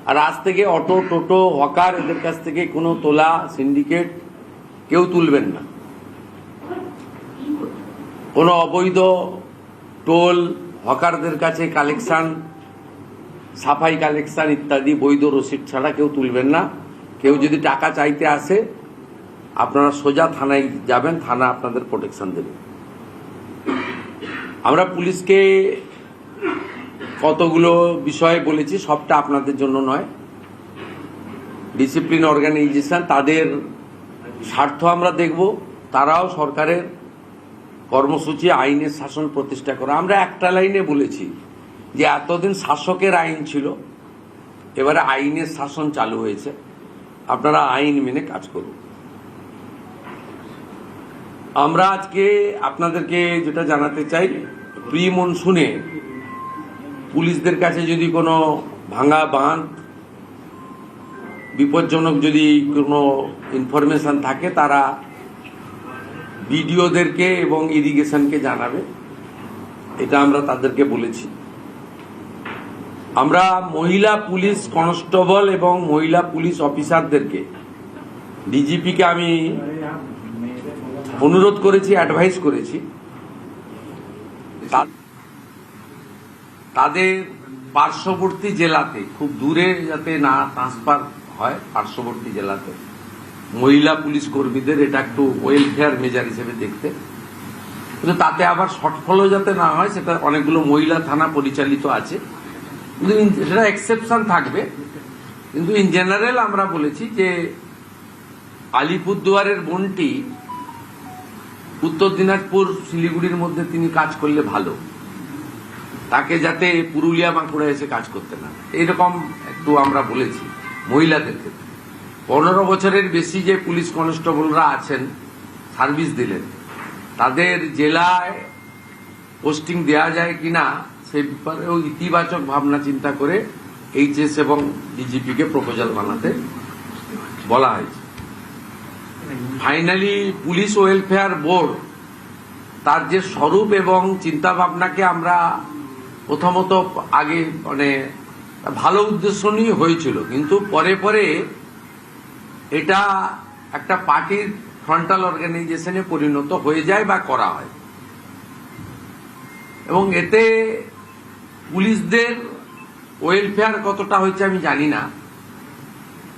আর আজ থেকে অটো টোটো হকার এদের কাছ থেকে কোনো তোলা সিন্ডিকেট কেউ তুলবেন না। কোনো অবৈধ টোল হকারদের কাছে কালেকশন, সাফাই কালেকশন ইত্যাদি বৈধ রসিদ ছাড়া কেউ তুলবেন না। কেউ যদি টাকা চাইতে আসে আপনারা সোজা থানায় যাবেন, থানা আপনাদের প্রোটেকশন দেবে। আমরা পুলিশকে কতগুলো বিষয় বলেছি, সবটা আপনাদের জন্য নয়। ডিসিপ্লিন অর্গানাইজেশন, তাদের স্বার্থ আমরা দেখব। তারাও সরকারের কর্মসূচি আইনের শাসন প্রতিষ্ঠা করা। আমরা একটা লাইনে বলেছি যে এতদিন শাসকের আইন ছিল, এবারে আইনের শাসন চালু হয়েছে, আপনারা আইন মেনে কাজ করুন। আমরা আজকে আপনাদেরকে যেটা জানাতে চাই, প্রি মনসুনে পুলিশদের কাছে যদি কোনো ভাঙা বাঁধ, বিপজ্জনক যদি কোনো ইনফরমেশন থাকে তারা বিডিওদেরকে এবং ইরিগেশনকে জানাবে, এটা আমরা তাদেরকে বলেছি। আমরা মহিলা পুলিশ কনস্টেবল এবং মহিলা পুলিশ অফিসারদেরকে, ডিজিপিকে আমি অনুরোধ করেছি, অ্যাডভাইস করেছি, তাদের পার্শ্ববর্তী জেলাতে, খুব দূরে যাতে না ট্রান্সফার হয়, পার্শ্ববর্তী জেলাতে মহিলা পুলিশ কর্মীদের এটা একটু ওয়েলফেয়ার মেজার হিসেবে দেখতে। কিন্তু তাতে আবার শর্টফলও যাতে না হয়, সেটা অনেকগুলো মহিলা থানা পরিচালিত আছে, কিন্তু সেটা এক্সেপশন থাকবে। কিন্তু ইন জেনারেল আমরা বলেছি যে আলিপুরদুয়ারের বোনটি উত্তর দিনাজপুর শিলিগুড়ির মধ্যে তিনি কাজ করলে ভালো, তাকে যাতে পুরুলিয়া বাঁকুড়া এসে কাজ করতে না, এইরকম একটু আমরা বলেছি। মহিলাদের ক্ষেত্রে 15 বছরের বেশি যে পুলিশ কনস্টেবলরা আছেন, সার্ভিস দিলেন, তাদের জেলায় পোস্টিং দেওয়া যায় কিনা সে ব্যাপারেও ইতিবাচক ভাবনা চিন্তা করে এইচএস এবং ডিজিপিকে প্রপোজাল বানাতে বলা হয়েছে। ফাইনালি পুলিশ ওয়েলফেয়ার বোর্ড তার যে স্বরূপ এবং চিন্তা ভাবনাকে আমরা প্রথমত আগে মানে ভালো উদ্দেশ্য নিয়ে হয়েছিল, কিন্তু পরে পরে এটা একটা পার্টির ফ্রন্টাল অর্গানাইজেশনে পরিণত হয়ে যায় বা করা হয়, এবং এতে পুলিশদের ওয়েলফেয়ার কতটা হয়েছে আমি জানি না,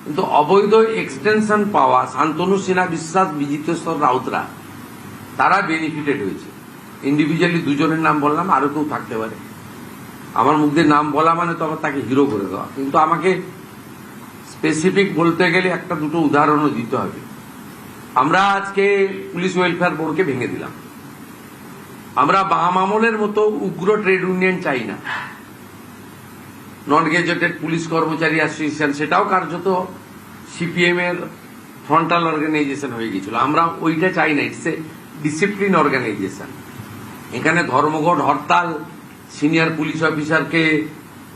কিন্তু অবৈধ এক্সটেনশন পাওয়া শান্তনু সিনহা বিশ্বাস, বিজিতেশ্বর রাউতরা, তারা বেনিফিটেড হয়েছে। ইন্ডিভিজুয়ালি দুজনের নাম বললাম, আরো কেউ থাকতে পারে। আমার মুখ দিয়ে নাম বলা মানে তো আবার তাকে হিরো করে দেওয়া, কিন্তু আমাকে স্পেসিফিক বলতে গেলে একটা দুটো উদাহরণও দিতে হবে। আমরা আজকে পুলিশ ওয়েলফেয়ার বোর্ডকে ভেঙে দিলাম। আমরা বাম আমলের মতো উগ্র ট্রেড ইউনিয়ন চাই না। নন গেজেটেড পুলিশ কর্মচারী অ্যাসোসিয়েশন, সেটাও কার্যত সিপিএম এর ফ্রন্টাল অর্গানাইজেশন হয়ে গেছিল। আমরা ওইটা চাই না, ইটস এ ডিসিপ্লিন অর্গানাইজেশন। এখানে ধর্মঘট, হরতাল, সিনিয়র পুলিশ অফিসারকে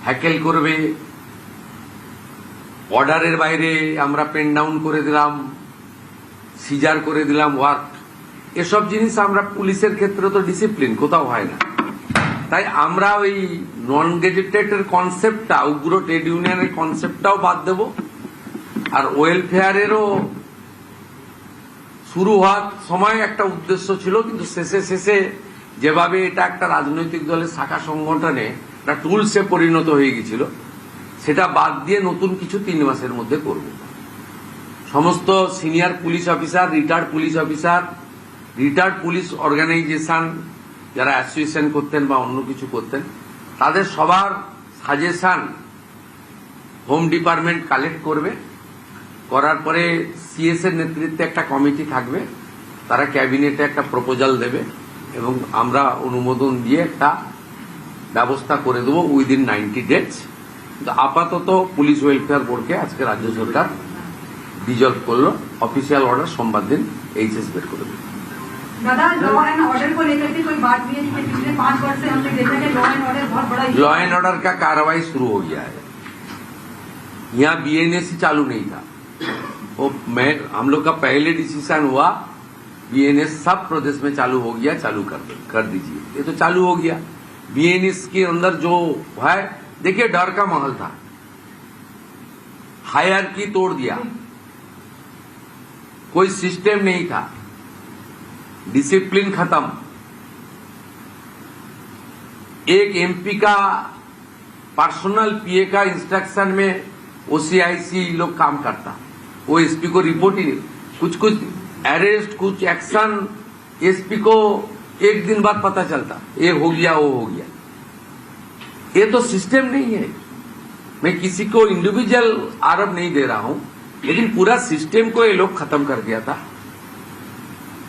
হ্যাকেল করবে, অর্ডারের বাইরে আমরা পেন ডাউন করে দিলাম, সিজার করে দিলাম ওয়ার্ক, এসব জিনিস আমরা পুলিশের ক্ষেত্রে তো ডিসিপ্লিন কোথাও হয় না। তাই আমরা ওই নন গেজেটেডের কনসেপ্টটা, উগ্র ট্রেড ইউনিয়নের কনসেপ্টটাও বাদ দেব। আর ওয়েলফেয়ারেরও শুরু হওয়ার সময় একটা উদ্দেশ্য ছিল, কিন্তু শেষে শেষে যেভাবে এটা একটা রাজনৈতিক দলের শাখা সংগঠনে একটা টুলসে পরিণত হয়ে গেছিল, সেটা বাদ দিয়ে নতুন কিছু 3 মাসের মধ্যে করব। সমস্ত senior police officer, retired police officer, retired police organisation যারা অ্যাসোসিয়েশন করতেন বা অন্য কিছু করতেন, তাদের সবার সাজেশন হোম ডিপার্টমেন্ট কালেক্ট করবে। করার পরে সিএস এর নেতৃত্বে একটা কমিটি থাকবে, তারা ক্যাবিনেটে একটা প্রপোজাল দেবে এবং আমরা অনুমোদন দিয়ে একটা ব্যবস্থা করে দেবো উইদিন 90 ডেজ। কিন্তু আপাতত পুলিশ ওয়েলফেয়ার বোর্ডকে আজকে রাজ্য সরকার ডিজলভ করলো, অফিসিয়াল অর্ডার সোমবার दिन এইচএস বের করে দেবে। दादा, लॉ एंड ऑर्डर को लेकर के कोई बात भी है कि पिछले 5 वर्ष से हमने देखा है लॉ एंड ऑर्डर बहुत बड़ा लॉ एंड ऑर्डर का कार्रवाई शुरू हो गया है। यहाँ बीएनएस ही चालू नहीं था, वो हम लोग का पहले डिसीजन हुआ बीएनएस सब प्रदेश में चालू हो गया, चालू कर दीजिए। ये तो चालू हो गया। बीएनएस के अंदर जो है, देखिए डर का माहौल था, हायरार्की तोड़ दिया, कोई सिस्टम नहीं था, डिसिप्लिन खत्म। एक एमपी का पर्सनल पीए का इंस्ट्रक्शन में ओसीआईसी लोग काम करता, वो एसपी को रिपोर्ट ही नहीं, कुछ अरेस्ट कुछ एक्शन एसपी को एक दिन बाद पता चलता, ये हो गया वो हो गया। ये तो सिस्टम नहीं है। मैं किसी को इंडिविजुअल आरोप नहीं दे रहा हूं, लेकिन पूरा सिस्टम को ये लोग खत्म कर दिया था।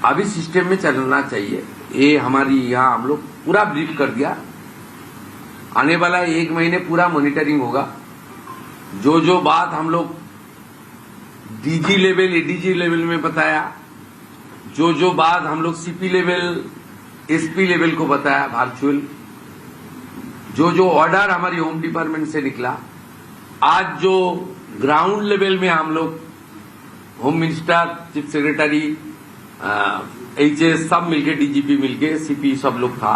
अभी सिस्टम में चलना चाहिए। ये हमारी यहाँ हम लोग पूरा ब्रीफ कर दिया। आने वाला 1 महीने पूरा मॉनिटरिंग होगा। जो बात हम लोग डीजी लेवल एडीजी लेवल में बताया, जो बात हम लोग सीपी लेवल एसपी लेवल को बताया वर्चुअल, जो ऑर्डर हमारी होम डिपार्टमेंट से निकला, आज जो ग्राउंड लेवल में हम लोग home minister, chief secretary, HS सब मिलके, डीजीपी मिलके, सीपी सब लोग था,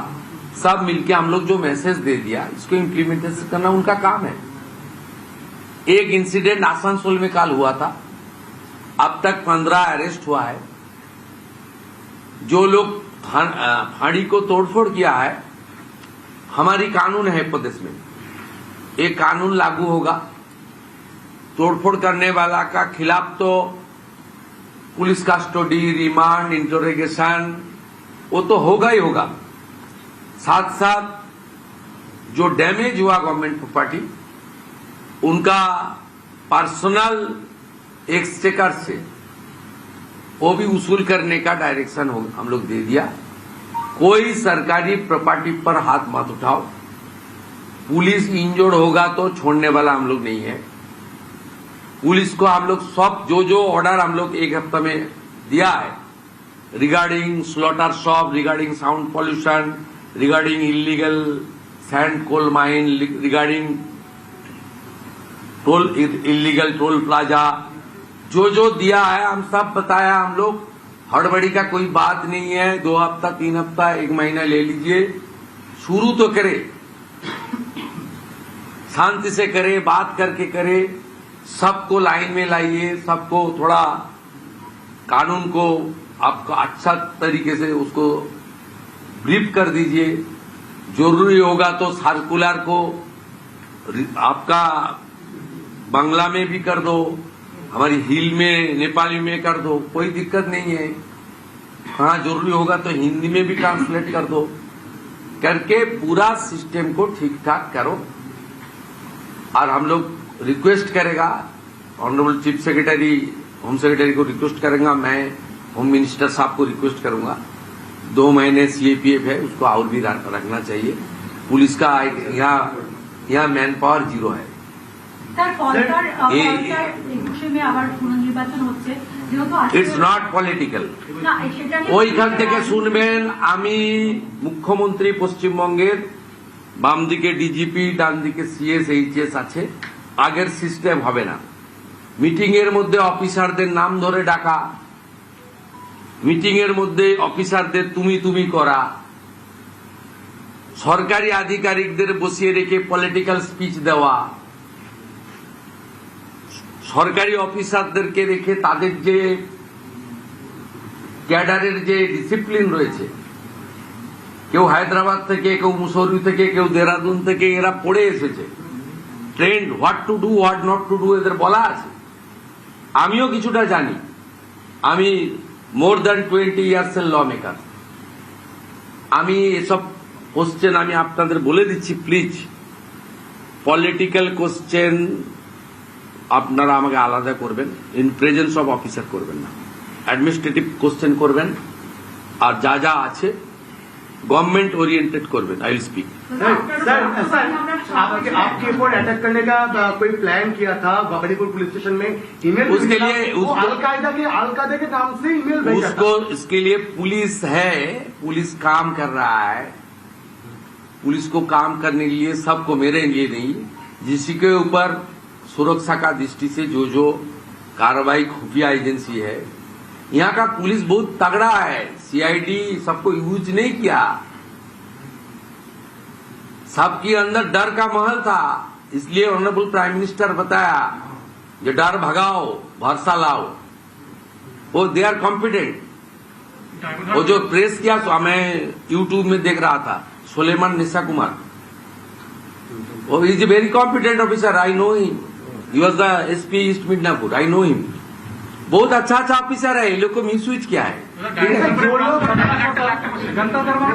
सब मिलके हम लोग जो मैसेज दे दिया, इसको इम्प्लीमेंटेशन करना उनका काम है। एक इंसिडेंट आसनसोल में कल हुआ था, अब तक 15 अरेस्ट हुआ है। जो लोग फाड़ी को तोड़फोड़ किया है, हमारी कानून है प्रदेश में, एक कानून लागू होगा। तोड़फोड़ करने वाला का खिलाफ तो पुलिस कस्टडी, रिमांड, इंटरोगेशन वो तो होगा ही होगा। साथ साथ जो डैमेज हुआ गवर्नमेंट प्रॉपर्टी, उनका पर्सनल एक्सचेकर से वो भी वसूल करने का डायरेक्शन हम लोग दे दिया। कोई सरकारी प्रॉपर्टी पर हाथ मत उठाओ। पुलिस इंजर्ड होगा तो छोड़ने वाला हम लोग नहीं है। पुलिस को हम लोग सब जो ऑर्डर हम लोग 1 हफ्ते में दिया है, regarding slaughter shop, regarding sound pollution, regarding illegal sand coal mine, regarding toll illegal toll plaza, जो दिया है हम सब बताया। हम लोग हड़बड़ी का कोई बात नहीं है। 2 हफ्ता 3 हफ्ता 1 महीना ले लीजिए, शुरू तो करे, शांति से करे, बात करके करे, सबको लाइन में लाइए, सबको थोड़ा कानून को आपको अच्छा तरीके से उसको ब्रीफ कर दीजिए। जरूरी होगा तो सर्कुलर को आपका बांग्ला में भी कर दो, हमारी हिल में नेपाली में कर दो, कोई दिक्कत नहीं है। हाँ, जरूरी होगा तो हिंदी में भी ट्रांसलेट कर दो, करके पूरा सिस्टम को ठीक ठाक करो। और हम लोग रिक्वेस्ट करेगा, honourable chief secretary, home secretary को रिक्वेस्ट करेंगे, मैं होम मिनिस्टर साहब को रिक्वेस्ट करूंगा, 2 महीने सीएपीएफ है उसको और भी रखना चाहिए। पुलिस का यहाँ मैन पावर 0 है। It's not political. ওইখান থেকে শুনবেন, আমি মুখ্যমন্ত্রী পশ্চিমবঙ্গের, বাম দিকে ডিজিপি, ডান দিকে সিএস এইচএস আছে, আগের সিস্টেম হবে না। মিটিং এর মধ্যে অফিসারদের নাম ধরে ডাকা, মিটিং এর মধ্যে অফিসারদের তুমি করা, সরকারি আধিকারিকদের বসিয়ে রেখে পলিটিক্যাল স্পিচ দেওয়া, সরকারি অফিসারদেরকে রেখে তাদের যে ক্যাডারের যে ডিসিপ্লিন রয়েছে, কেউ হায়দ্রাবাদ থেকে, কেউ মুসৌরি থেকে, কেউ দেরাদুন থেকে, এরা পড়ে এসেছে, trend what to do what not to do এদের বলা আছে। আমিও কিছুটা জানি, আমি মোর দ্যান 20 ইয়ার্সের ল মেকার। আমি এসব কোশ্চেন আমি আপনাদের বলে দিচ্ছি, প্লিজ পলিটিক্যাল কোশ্চেন আপনারা আমাকে আলাদা করবেন, ইন প্রেজেন্স অফ অফিসার করবেন না, অ্যাডমিনিস্ট্রেটিভ কোশ্চেন করবেন, আর যা আছে गवर्नमेंट ओरिएंटेड करबेन। I will speak. सर आपके ऊपर अटैक करने का कोई प्लान किया था बाबरीपुर पुलिस स्टेशन में, ईमेल उसके लिए अलकायदा के नाम से ईमेल भेजा उसको था। इसके लिए पुलिस है, पुलिस काम कर रहा है। पुलिस को काम करने के लिए, सबको, मेरे लिए नहीं, जिसके ऊपर सुरक्षा का दृष्टि से जो कार्रवाई खुफिया एजेंसी है, यहाँ का पुलिस बहुत तगड़ा है। सीआईडी सबको यूज नहीं किया, सबके अंदर डर का महल था, इसलिए ऑनरेबल प्राइम मिनिस्टर बताया जो डर भगाओ भरसा लाओ, वो दे आर कॉम्पिटेंट। वो जो प्रेस किया मैं यूट्यूब में देख रहा था, सुलेमान निशा कुमार, वो is a very competent officer, I know him, he was the SP east Midnapore, I know him. बहुत अच्छा ऑफिसर है, ये लोग को मिसयूज किया है। जनता दरबार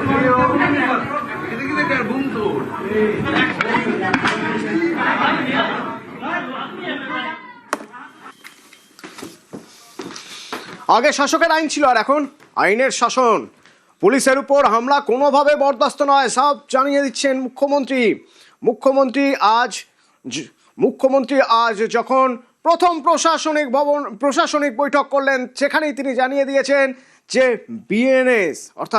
আগে শাসকের আইন ছিল, আর এখন আইনের শাসন। পুলিশের উপর হামলা কোনোভাবে বরদাস্ত নয়, সব জানিয়ে দিচ্ছেন মুখ্যমন্ত্রী। মুখ্যমন্ত্রী আজ যখন প্রথম প্রশাসনিক বৈঠক করলেন, সেখানেই তিনি জানিয়ে দিয়েছেন যে বিএনএস অর্থাৎ